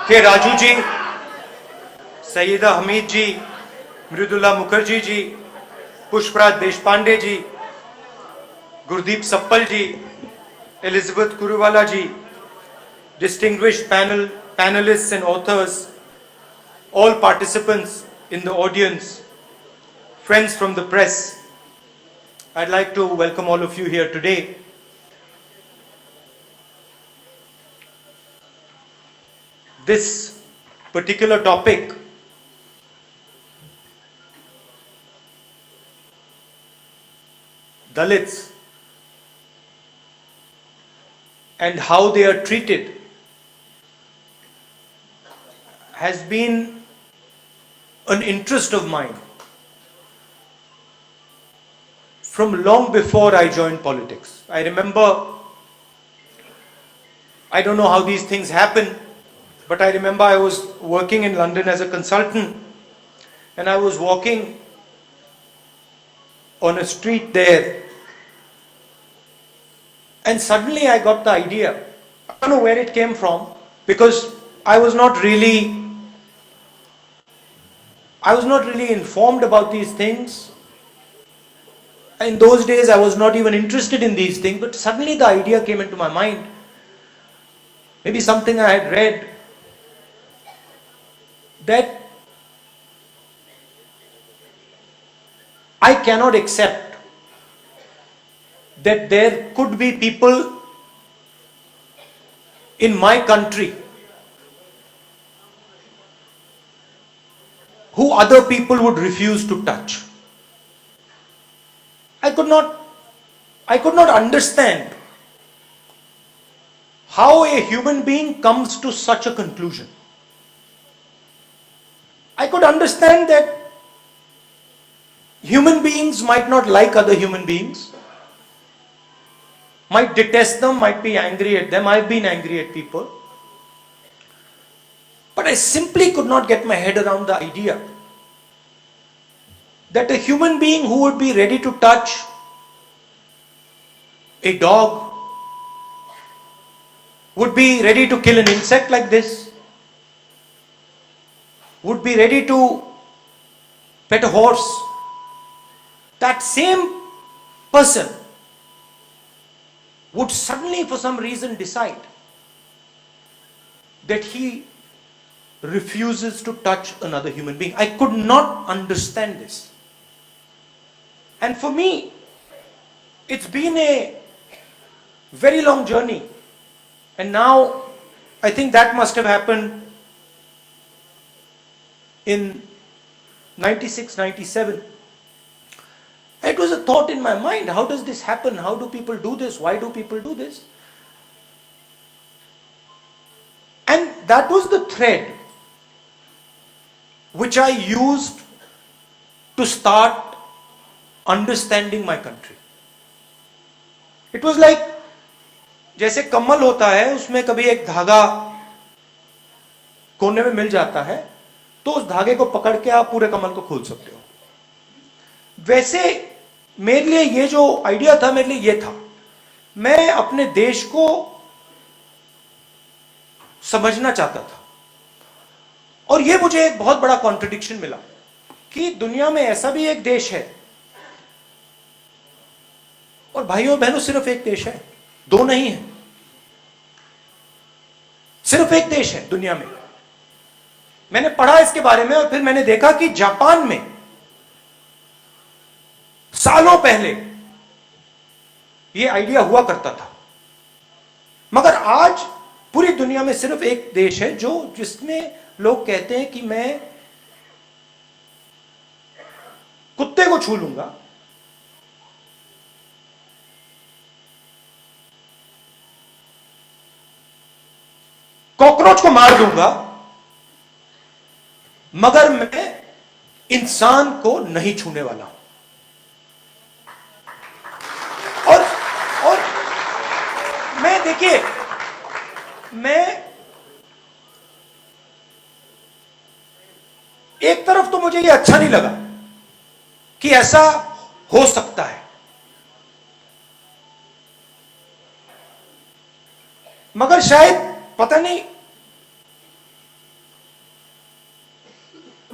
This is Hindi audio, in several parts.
के Raju ji, Saeeda Hamid ji, Mridula Mukherjee ji, Pushparaj Deshpande ji, Gurdeep Sappal ji, Elizabeth Kuruvala ji, distinguished panelists and authors, all participants in the audience, friends from the press, I'd like to welcome all of you here today. This particular topic Dalits and how they are treated has been an interest of mine from long before I joined politics. I remember, I don't know how these things happen, but I remember I was working in London as a consultant and I was walking on a street there and suddenly I got the idea. I don't know where it came from because I was not really informed about these things. In those days I was not even interested in these things, but suddenly the idea came into my mind. Maybe something I had read that I cannot accept that there could be people in my country who other people would refuse to touch. I could not understand how a human being comes to such a conclusion. I could understand that human beings might not like other human beings, might detest them, might be angry at them. I've been angry at people. But I simply could not get my head around the idea that a human being who would be ready to touch a dog, would be ready to kill an insect like this, would be ready to pet a horse, that same person would suddenly for some reason decide that he refuses to touch another human being. I could not understand this. And for me, it's been a very long journey. And now, I think that must have happened in 96, 97. It was a thought in my mind, how does this happen? How do people do this? Why do people do this? And that was the thread which I used to start understanding my country. It was like, जैसे कमल होता है, उसमें कभी एक धागा कोने में मिल जाता है, तो उस धागे को पकड़ के आप पूरे कमल को खोल सकते हो. वैसे मेरे लिए ये जो आइडिया था, मेरे लिए ये था, मैं अपने देश को समझना चाहता था. और ये मुझे एक बहुत बड़ा कॉन्ट्रडिक्शन मिला कि दुनिया में ऐसा भी एक देश है, और भाइयों बहनों सिर्फ एक देश है, दो नहीं है, सिर्फ एक देश है दुनिया में. मैंने पढ़ा इसके बारे में और फिर मैंने देखा कि जापान में सालों पहले यह आइडिया हुआ करता था, मगर आज पूरी दुनिया में सिर्फ एक देश है जिसमें लोग कहते हैं कि मैं कुत्ते को छू लूंगा, कॉकरोच को मार दूंगा, मगर मैं इंसान को नहीं छूने वाला हूं. और मैं देखिए, मैं एक तरफ तो मुझे ये अच्छा नहीं लगा कि ऐसा हो सकता है, मगर शायद पता नहीं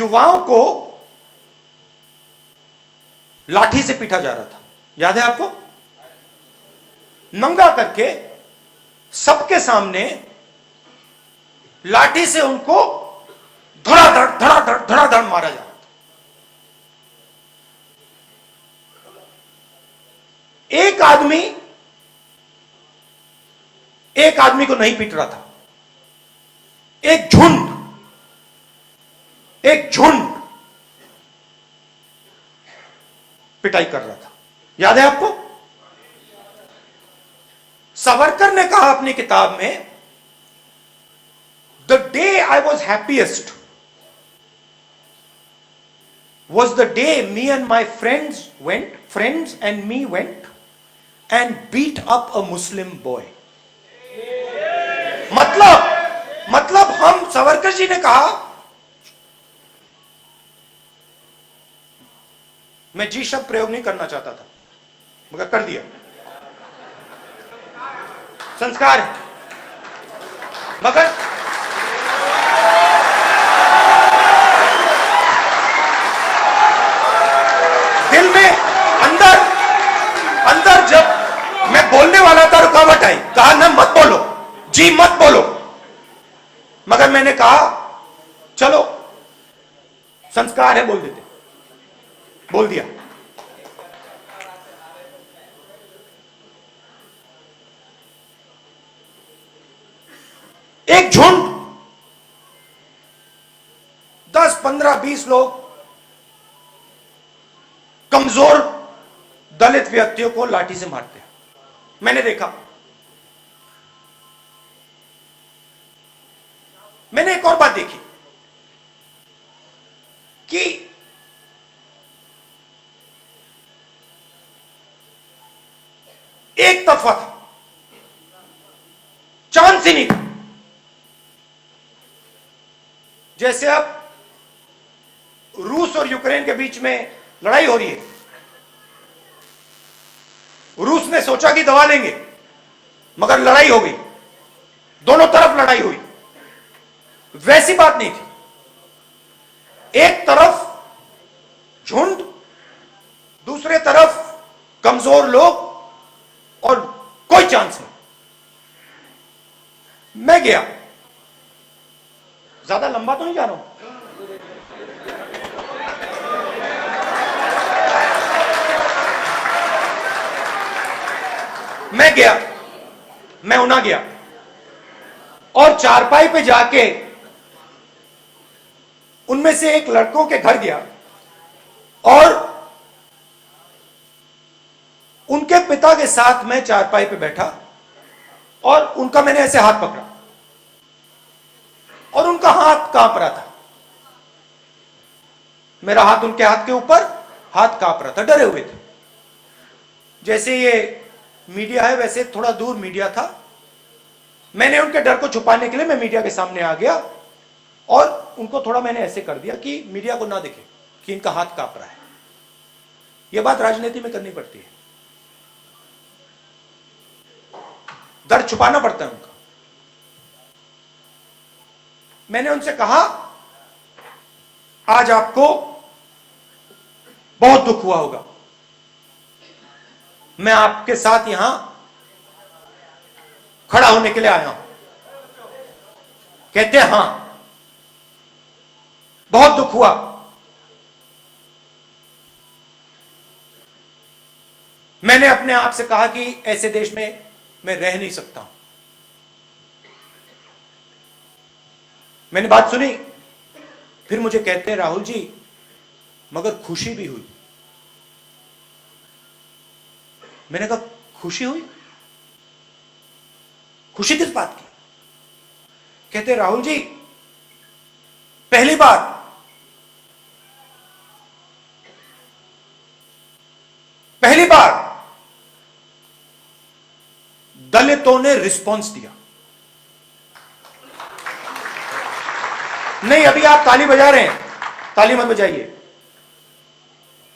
युवाओं को लाठी से पीटा जा रहा था, याद है आपको? नंगा करके सबके सामने लाठी से उनको धड़ाधड़ मारा जा रहा था। एक आदमी को नहीं पीट रहा था, एक झुंड पिटाई कर रहा था, याद है आपको? सावरकर ने कहा अपनी किताब में, the day I was happiest was the day me and my friends and me went and beat up a Muslim boy. मतलब हम, सावरकर जी ने कहा, मैं जी शब्द प्रयोग नहीं करना चाहता था मगर कर दिया, संस्कार है, मगर दिल में अंदर जब मैं बोलने वाला था रुकावट आई, कहा ना मत बोलो जी, मत बोलो, मगर मैंने कहा चलो संस्कार है, बोल देते, बोल दिया। एक झुंड 10, 15, 20 लोग कमजोर दलित व्यक्तियों को लाठी से मारते हैं, मैंने देखा। मैंने एक और बात देखी कि एक तरफा था, चांस ही नहीं था। जैसे अब रूस और यूक्रेन के बीच में लड़ाई हो रही है, रूस ने सोचा कि दबा लेंगे, मगर लड़ाई हो गई, दोनों तरफ लड़ाई हुई। वैसी बात नहीं थी, एक तरफ झुंड, दूसरे तरफ कमजोर लोग, और कोई चांस नहीं। मैं गया, ज्यादा लंबा तो नहीं जा रहा हूं, मैं उना गया और चारपाई पे जाके उनमें से एक लड़कों के घर गया और उनके पिता के साथ मैं चारपाई पे बैठा और उनका मैंने ऐसे हाथ पकड़ा और उनका हाथ कांप रहा था, मेरा हाथ उनके हाथ के ऊपर, हाथ कांप रहा था, डरे हुए थे। जैसे ये मीडिया है वैसे थोड़ा दूर मीडिया था, मैंने उनके डर को छुपाने के लिए मैं मीडिया के सामने आ गया और उनको थोड़ा मैंने ऐसे कर दिया कि मीडिया को ना दिखे कि इनका हाथ कांप रहा है। यह बात राजनीति में करनी पड़ती है, डर छुपाना पड़ता है उनका। मैंने उनसे कहा, आज आपको बहुत दुख हुआ होगा, मैं आपके साथ यहां खड़ा होने के लिए आया हूं। कहते हैं हां, बहुत दुख हुआ, मैंने अपने आप से कहा कि ऐसे देश में मैं रह नहीं सकता हूं। मैंने बात सुनी, फिर मुझे कहते हैं राहुल जी मगर खुशी भी हुई। मैंने कहा खुशी हुई? खुशी किस बात की? कहते राहुल जी पहली बार दलितों ने रिस्पॉन्स दिया। नहीं, अभी आप ताली बजा रहे हैं, ताली मत बजाइए,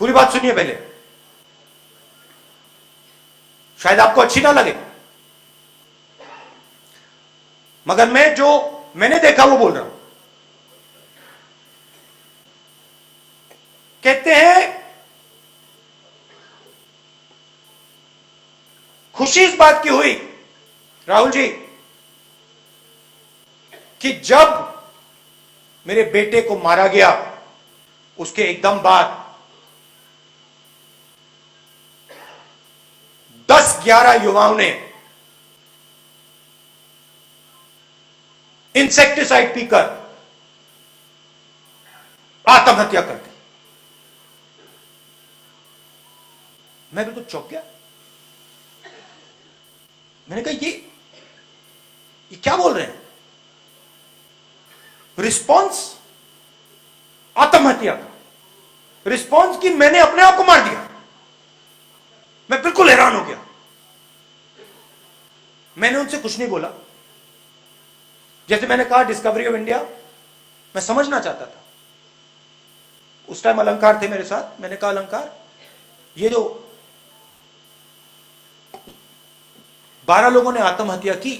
पूरी बात सुनिए पहले, शायद आपको अच्छी ना लगे, मगर मैं जो मैंने देखा वो बोल रहा हूं। कहते हैं खुशी इस बात की हुई राहुल जी कि जब मेरे बेटे को मारा गया उसके एकदम बाद 10-11 युवाओं ने इंसेक्टिसाइड पीकर आत्महत्या कर दी। मैं बिल्कुल चौंक गया। मैंने कहा ये क्या बोल रहे हैं? रिस्पॉन्स आत्महत्या का रिस्पॉन्स कि मैंने अपने आप को मार दिया। मैं बिल्कुल हैरान हो गया। मैंने उनसे कुछ नहीं बोला। जैसे मैंने कहा डिस्कवरी ऑफ इंडिया मैं समझना चाहता था। उस टाइम अलंकार थे मेरे साथ। मैंने कहा अलंकार, ये जो 12 लोगों ने आत्महत्या की,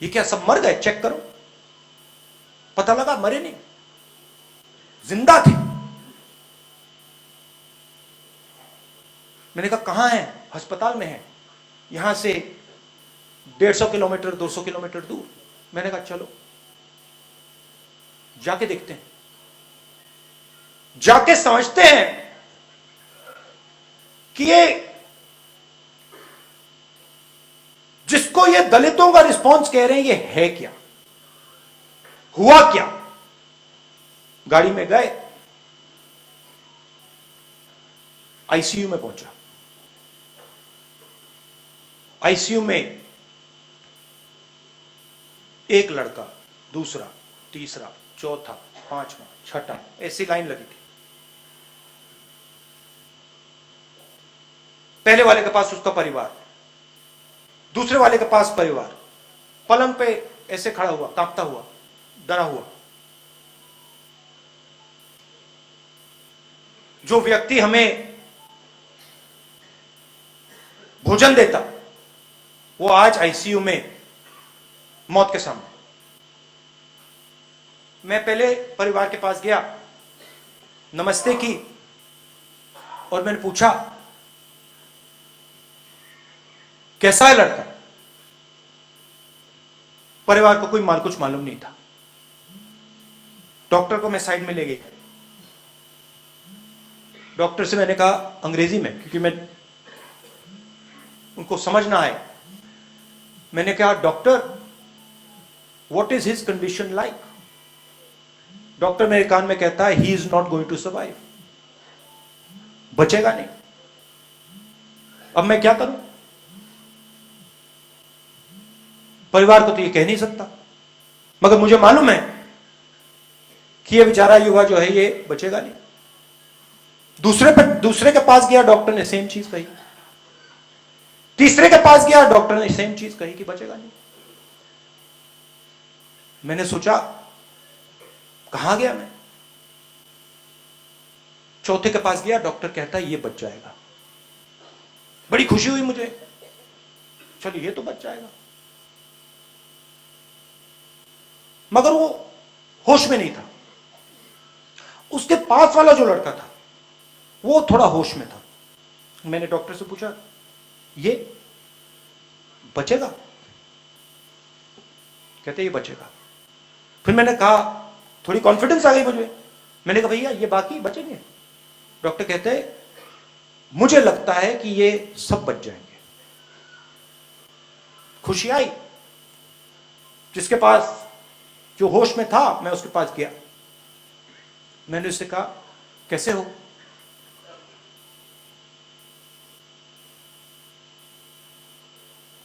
ये क्या सब मर गए? चेक करो। पता लगा मरे नहीं, जिंदा थे। मैंने कहा कहां है? अस्पताल में है, यहां से 150 किलोमीटर 200 किलोमीटर दूर। मैंने कहा चलो जाके देखते हैं, जाके समझते हैं कि ये जिसको ये दलितों का रिस्पॉन्स कह रहे हैं, ये है क्या, हुआ क्या। गाड़ी में गए, आईसीयू में पहुंचा। आईसीयू में एक लड़का, दूसरा, तीसरा, चौथा, पांचवा, छठा, ऐसी लाइन लगी थी। पहले वाले के पास उसका परिवार, दूसरे वाले के पास परिवार, पलंग पे ऐसे खड़ा हुआ, कांपता हुआ, डरा हुआ। जो व्यक्ति हमें भोजन देता, वो आज आईसीयू में मौत के सामने। मैं पहले परिवार के पास गया, नमस्ते की, और मैंने पूछा कैसा है लड़का। परिवार को कोई कुछ मालूम नहीं था। डॉक्टर को मैं साइड में ले गई। डॉक्टर से मैंने कहा अंग्रेजी में, क्योंकि मैं उनको समझ ना आए, मैंने कहा doctor what is his condition like. Doctor मेरे कान में कहता है he is not going to survive, बचेगा नहीं। अब मैं क्या करूं? परिवार को तो ये कह नहीं सकता, मगर मुझे मालूम है कि ये बेचारा युवा जो है ये बचेगा नहीं। दूसरे के पास गया, डॉक्टर ने सेम चीज कही। तीसरे के पास गया, डॉक्टर ने सेम चीज कही कि बचेगा नहीं। मैंने सोचा कहां गया मैं। चौथे के पास गया, डॉक्टर कहता है ये बच जाएगा। बड़ी खुशी हुई मुझे, चलिए ये तो बच जाएगा। मगर वो होश में नहीं था। उसके पास वाला जो लड़का था वो थोड़ा होश में था। मैंने डॉक्टर से पूछा ये बचेगा? कहते ये बचेगा। फिर मैंने कहा, थोड़ी कॉन्फिडेंस आ गई मुझे, मैंने कहा भैया ये बाकी बचेंगे? डॉक्टर कहते मुझे लगता है कि ये सब बच जाएंगे। खुशी आई। जिसके पास जो होश में था, मैं उसके पास गया। मैंने उससे कहा कैसे हो?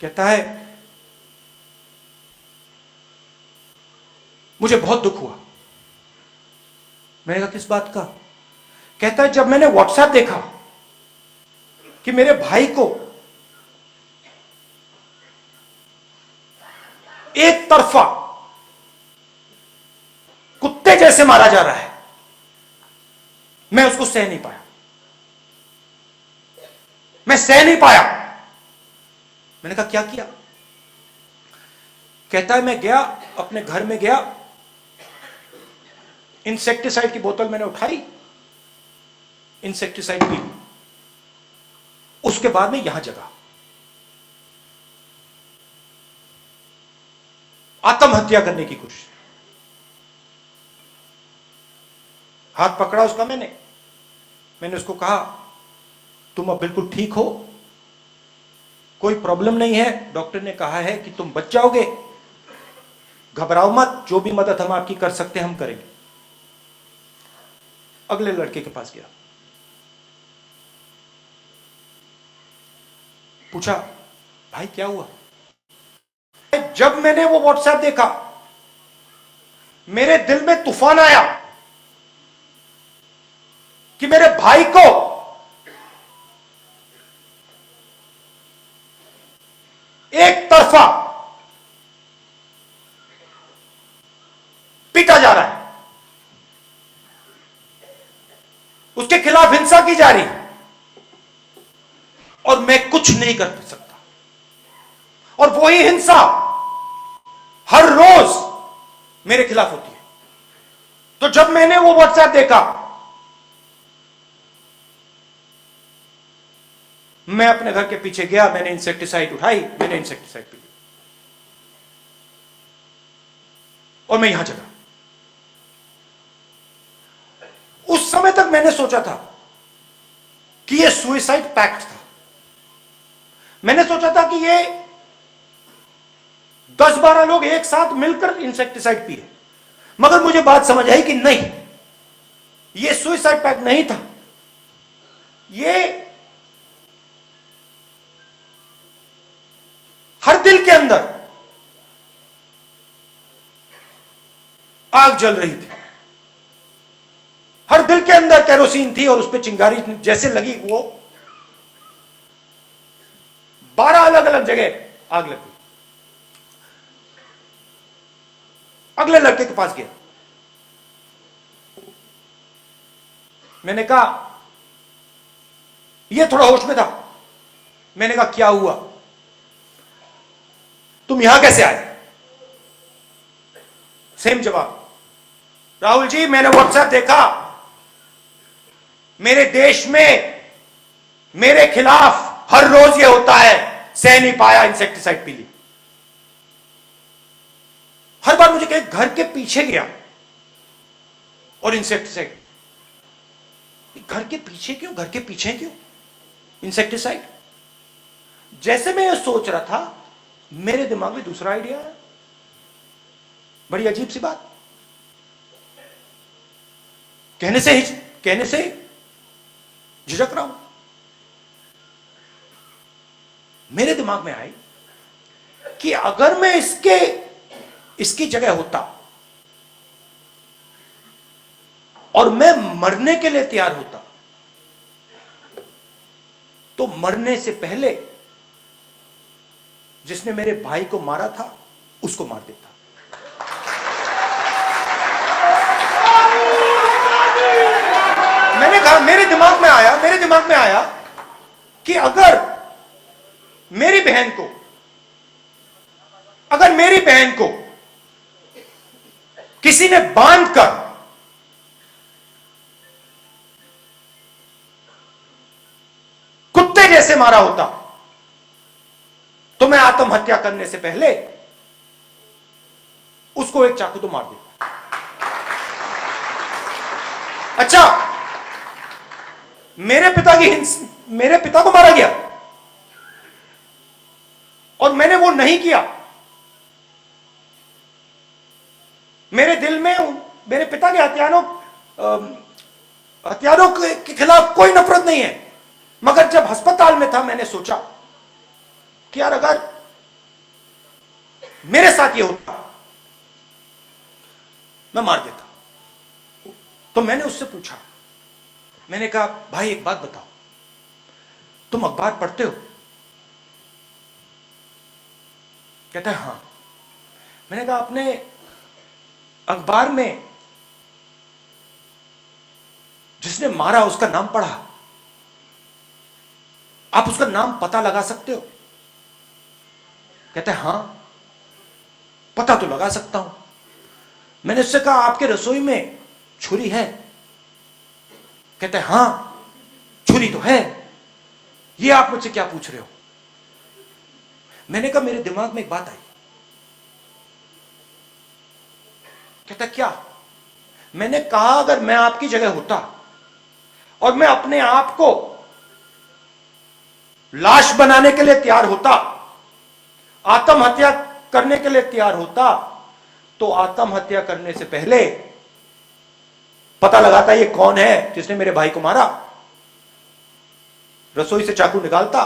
कहता है मुझे बहुत दुख हुआ। मैंने कहा किस बात का? कहता है जब मैंने व्हाट्सएप देखा कि मेरे भाई को एक तरफा कुत्ते जैसे मारा जा रहा है, मैं उसको सह नहीं पाया। मैं सह नहीं पाया। मैंने कहा क्या किया? कहता है मैं गया, अपने घर में गया, इंसेक्टिसाइड की बोतल मैंने उठाई, इंसेक्टिसाइड पी, उसके बाद में यहां जगा, आत्महत्या करने की कोशिश। हाथ पकड़ा उसका, मैंने उसको कहा तुम अब बिल्कुल ठीक हो, कोई प्रॉब्लम नहीं है, डॉक्टर ने कहा है कि तुम बच जाओगे, घबराओ मत, जो भी मदद हम आपकी कर सकते हैं हम करेंगे। अगले लड़के के पास गया, पूछा भाई क्या हुआ? जब मैंने वो व्हाट्सएप देखा मेरे दिल में तूफान आया कि मेरे भाई को एक तरफा पीटा जा रहा है, उसके खिलाफ हिंसा की जा रही है और मैं कुछ नहीं कर सकता। और वही हिंसा हर रोज मेरे खिलाफ होती है। तो जब मैंने वो व्हाट्सएप देखा, मैं अपने घर के पीछे गया, मैंने इंसेक्टिसाइड उठाई, मैंने इंसेक्टिसाइड पी और मैं यहां जगा। उस समय तक मैंने सोचा था कि यह सुइसाइड पैक्ट था। मैंने सोचा था कि ये 10-12 लोग एक साथ मिलकर इंसेक्टिसाइड पिए, मगर मुझे बात समझ आई कि नहीं, ये सुइसाइड पैक्ट नहीं था, ये हर दिल के अंदर आग जल रही थी, हर दिल के अंदर केरोसिन थी और उस पर चिंगारी जैसे लगी, वो 12 अलग अलग जगह आग लगी। अगले लड़के के पास गया, मैंने कहा, यह थोड़ा होश में था, मैंने कहा क्या हुआ, तुम यहां कैसे आए? सेम जवाब, राहुल जी मैंने व्हाट्सएप देखा, मेरे देश में मेरे खिलाफ हर रोज ये होता है, सह नहीं पाया, इंसेक्टिसाइड पी ली। हर बार मुझे कहे घर के पीछे गया और इंसेक्टिसाइड, घर के पीछे क्यों, घर के पीछे क्यों इंसेक्टिसाइड? जैसे मैं ये सोच रहा था, मेरे दिमाग में दूसरा आइडिया है, बड़ी अजीब सी बात, कहने से झिझक रहा हूं। मेरे दिमाग में आई कि अगर मैं इसकी जगह होता और मैं मरने के लिए तैयार होता, तो मरने से पहले जिसने मेरे भाई को मारा था उसको मार देता। मैंने कहा, मेरे दिमाग में आया कि अगर मेरी बहन को किसी ने बांधकर कुत्ते जैसे मारा होता, तो मैं आत्महत्या करने से पहले उसको एक चाकू तो मार देता। अच्छा, मेरे पिता को मारा गया और मैंने वो नहीं किया। मेरे दिल में मेरे पिता के हत्यारों के खिलाफ कोई नफरत नहीं है, मगर जब अस्पताल में था मैंने सोचा कि यार अगर मेरे साथ ये होता मैं मार देता। तो मैंने उससे पूछा, मैंने कहा भाई एक बात बताओ, तुम अखबार पढ़ते हो? कहता है हां। मैंने कहा अपने अखबार में जिसने मारा उसका नाम पढ़ा? आप उसका नाम पता लगा सकते हो? कहता है हां, पता तो लगा सकता हूं। मैंने उससे कहा आपके रसोई में छुरी है? कहता है हां, खूनी तो है, ये आप मुझसे क्या पूछ रहे हो? मैंने कहा मेरे दिमाग में एक बात आई। कहता क्या? मैंने कहा अगर मैं आपकी जगह होता और मैं अपने आप को लाश बनाने के लिए तैयार होता, आत्महत्या करने के लिए तैयार होता, तो आत्महत्या करने से पहले पता लगाता ये कौन है जिसने मेरे भाई को मारा, रसोई से चाकू निकालता,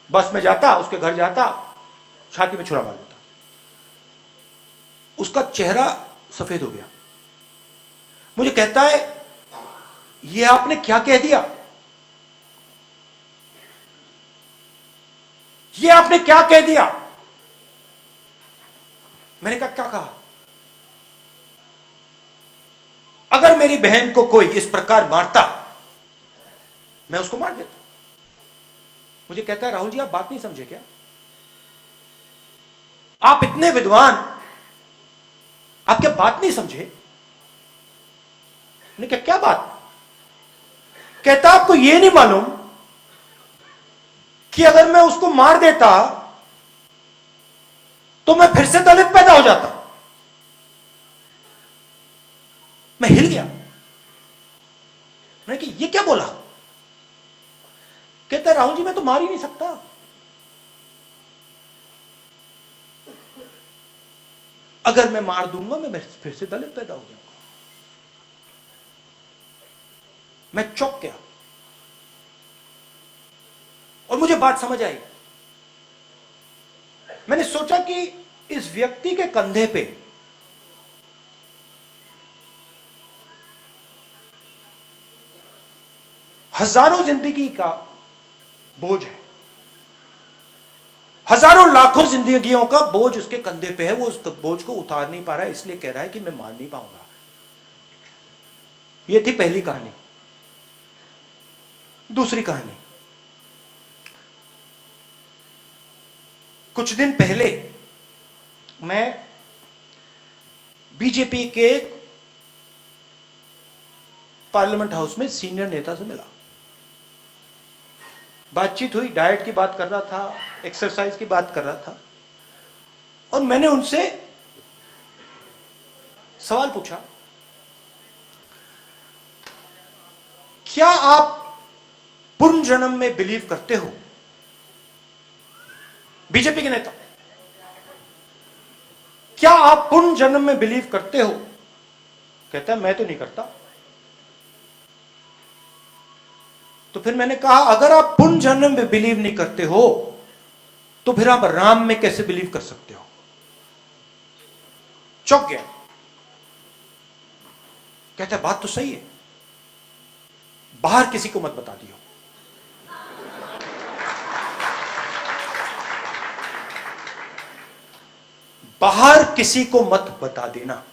बस में जाता, उसके घर जाता, छाती में छुरा मार देता। उसका चेहरा सफेद हो गया। मुझे कहता है ये आपने क्या कह दिया? ये आपने क्या कह दिया? मैंने कहा क्या कहा? अगर मेरी बहन को कोई इस प्रकार मारता, मैं उसको मार देता। मुझे कहता है राहुल जी आप बात नहीं समझे क्या? आप इतने विद्वान, आप क्या बात नहीं समझे? मैंने कहा क्या बात? कहता आपको यह नहीं मालूम कि अगर मैं उसको मार देता तो मैं फिर से दलित पैदा हो जाता। मैं हिल गया। मैंने कहा ये क्या बोला? कहता राहुल जी मैं तो मार ही नहीं सकता। अगर मैं मार दूंगा मैं फिर से दलित पैदा हो जाऊंगा। मैं चौंक गया और मुझे बात समझ आई। मैंने सोचा कि इस व्यक्ति के कंधे पे हजारों जिंदगी का बोझ है, हजारों लाखों जिंदगियों का बोझ उसके कंधे पे है। वो उस बोझ को उतार नहीं पा रहा है, इसलिए कह रहा है कि मैं मार नहीं पाऊंगा। ये थी पहली कहानी। दूसरी कहानी, कुछ दिन पहले मैं बीजेपी के पार्लियामेंट हाउस में सीनियर नेता से मिला। बातचीत हुई, डाइट की बात कर रहा था, एक्सरसाइज की बात कर रहा था, और मैंने उनसे सवाल पूछा, क्या आप पुनर्जन्म में बिलीव करते हो? बीजेपी के नेता, क्या आप पुनर्जन्म में बिलीव करते हो? कहता है मैं तो नहीं करता। तो फिर मैंने कहा अगर आप पुनर्जन्म में बिलीव नहीं करते हो तो फिर आप राम में कैसे बिलीव कर सकते हो? चौंक गया। कहता है बात तो सही है, बाहर किसी को मत बता दियो। बाहर किसी को मत बता देना।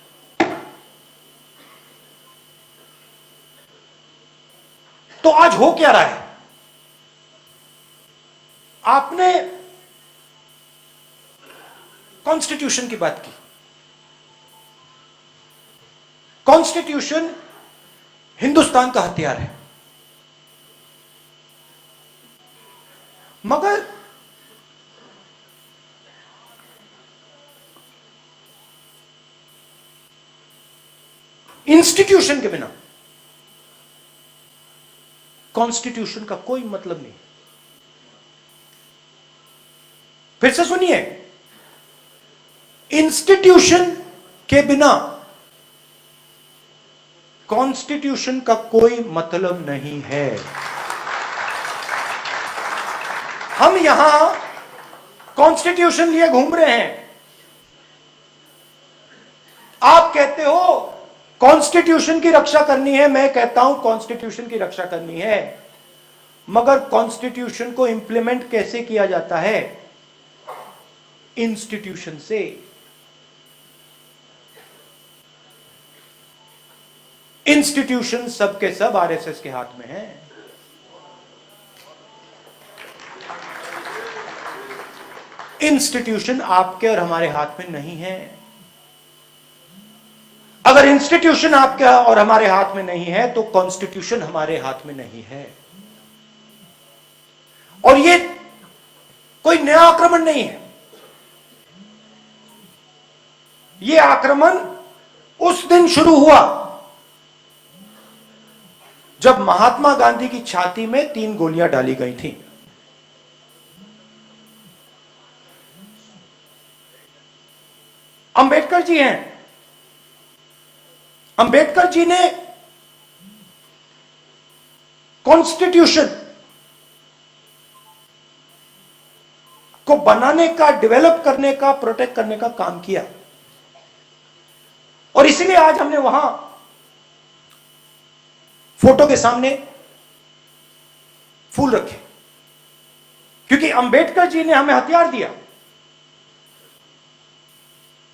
तो आज हो क्या रहा है? आपने कॉन्स्टिट्यूशन की बात की। कॉन्स्टिट्यूशन हिंदुस्तान का हथियार है, मगर इंस्टीट्यूशन के बिना कॉन्स्टिट्यूशन का कोई मतलब नहीं। फिर से सुनिए, इंस्टीट्यूशन के बिना कॉन्स्टिट्यूशन का कोई मतलब नहीं है। हम यहां कॉन्स्टिट्यूशन लिए घूम रहे हैं। आप कहते हो कॉन्स्टिट्यूशन की रक्षा करनी है, मैं कहता हूं कॉन्स्टिट्यूशन की रक्षा करनी है, मगर कॉन्स्टिट्यूशन को इंप्लीमेंट कैसे किया जाता है? इंस्टीट्यूशन से। इंस्टीट्यूशन सबके सब आरएसएस के हाथ में है। इंस्टीट्यूशन आपके और हमारे हाथ में नहीं है। अगर अगर इंस्टीट्यूशन आपका और हमारे हाथ में नहीं है तो कॉन्स्टिट्यूशन हमारे हाथ में नहीं है। और ये कोई नया आक्रमण नहीं है। ये आक्रमण उस दिन शुरू हुआ जब महात्मा गांधी की छाती में 3 गोलियां डाली गई थी। अंबेडकर जी हैं। अंबेडकर जी ने कॉन्स्टिट्यूशन को बनाने का, डेवलप करने का, प्रोटेक्ट करने का काम किया। और इसीलिए आज हमने वहां फोटो के सामने फूल रखे, क्योंकि अंबेडकर जी ने हमें हथियार दिया,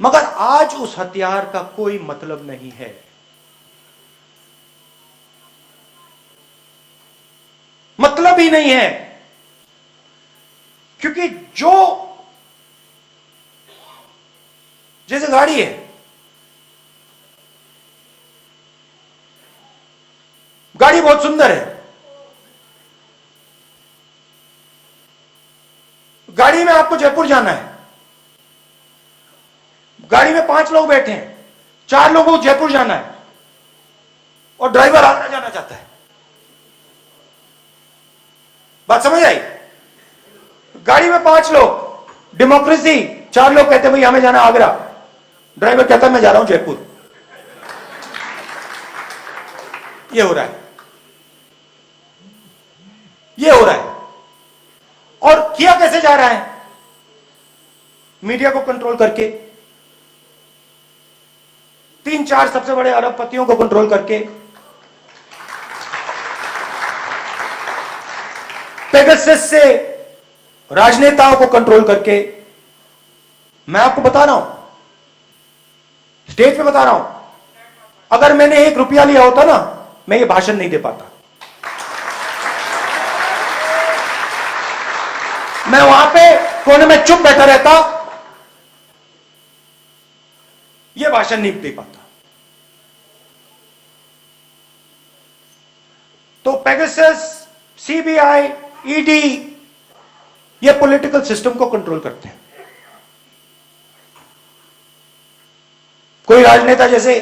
मगर आज उस हथियार का कोई मतलब नहीं है। मतलब ही नहीं है, क्योंकि जो जैसे गाड़ी है, गाड़ी बहुत सुंदर है, गाड़ी में आपको जयपुर जाना है, गाड़ी में 5 लोग बैठे हैं, 4 लोगों को जयपुर जाना है और ड्राइवर आगरा जाना चाहता है। बात समझ आई? गाड़ी में 5 लोग, डेमोक्रेसी, 4 लोग कहते हैं भाई हमें जाना आगरा, ड्राइवर कहता है मैं जा रहा हूं जयपुर। ये हो रहा है, ये हो रहा है। और किया कैसे जा रहा है? मीडिया को कंट्रोल करके, 3-4 सबसे बड़े अरबपतियों को कंट्रोल करके, पेगासस से राजनेताओं को कंट्रोल करके। मैं आपको बता रहा हूं, स्टेज पे बता रहा हूं, अगर मैंने 1 रुपया लिया होता ना, मैं ये भाषण नहीं दे पाता। मैं वहां पे कोने में चुप बैठा रहता, ये भाषण नहीं दे पाता। तो पेगासस, सीबीआई, ईडी, ये पॉलिटिकल सिस्टम को कंट्रोल करते हैं। कोई राजनेता, जैसे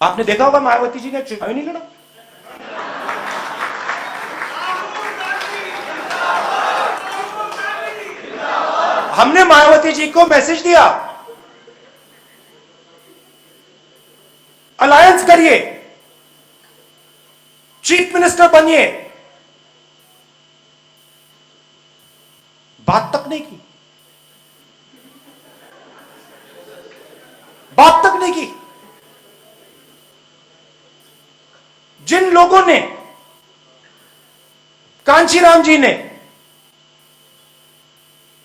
आपने देखा होगा मायावती जी ने चुनाव ही नहीं लड़ा। हमने मायावती जी को मैसेज दिया, अलायंस करिए, चीफ मिनिस्टर बनिए। बात तक नहीं की, बात तक नहीं की। जिन लोगों ने, कांशीराम जी ने,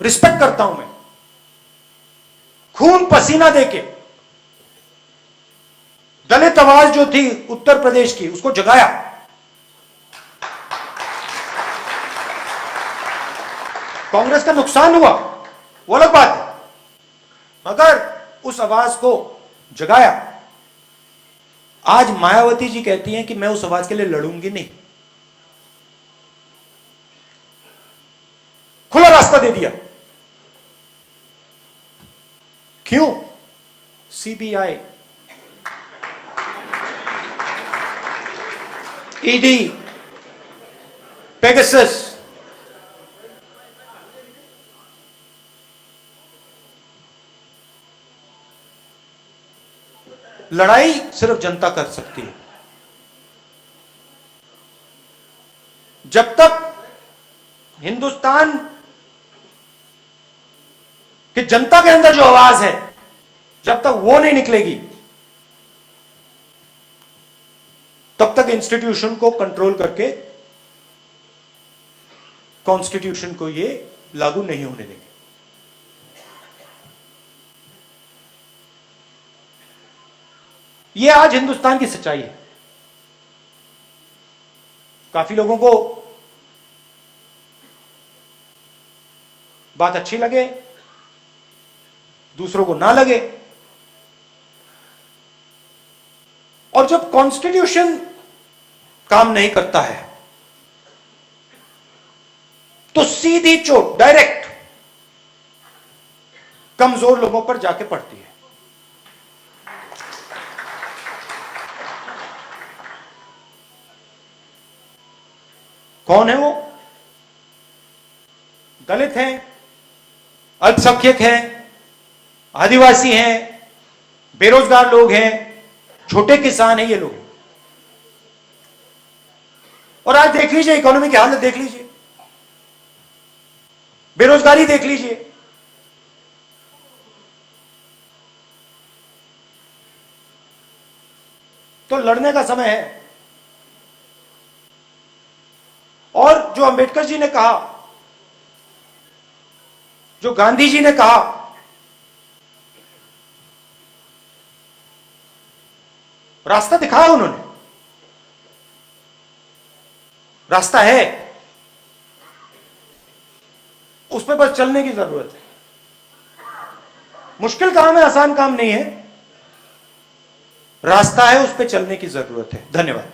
रिस्पेक्ट करता हूं मैं, खून पसीना देके दलित आवाज जो थी उत्तर प्रदेश की, उसको जगाया। कांग्रेस का नुकसान हुआ, वो अलग बात है, मगर उस आवाज को जगाया। आज मायावती जी कहती हैं कि मैं उस आवाज के लिए लड़ूंगी नहीं। खुला रास्ता दे दिया। क्यों? सीबीआई, ईडी, पेगासस, लड़ाई सिर्फ जनता कर सकती है। जब तक हिंदुस्तान कि जनता के अंदर जो आवाज है, जब तक वो नहीं निकलेगी, तब तक इंस्टीट्यूशन को कंट्रोल करके कॉन्स्टिट्यूशन को ये लागू नहीं होने देंगे। ये आज हिंदुस्तान की सच्चाई है। काफी लोगों को बात अच्छी लगे, दूसरों को ना लगे, जब कॉन्स्टिट्यूशन काम नहीं करता है तो सीधी चोट डायरेक्ट कमजोर लोगों पर जाके पड़ती है। कौन है वो? दलित हैं, अल्पसंख्यक हैं, आदिवासी हैं, बेरोजगार लोग हैं, छोटे किसान हैं ये लोग। और आज देख लीजिए इकोनॉमी की हालत, देख लीजिए बेरोजगारी, देख लीजिए। तो लड़ने का समय है। और जो अंबेडकर जी ने कहा, जो गांधी जी ने कहा, रास्ता दिखाया उन्होंने, रास्ता है, उस पर बस चलने की जरूरत है। मुश्किल काम है, आसान काम नहीं है, रास्ता है, उस पर चलने की जरूरत है। धन्यवाद।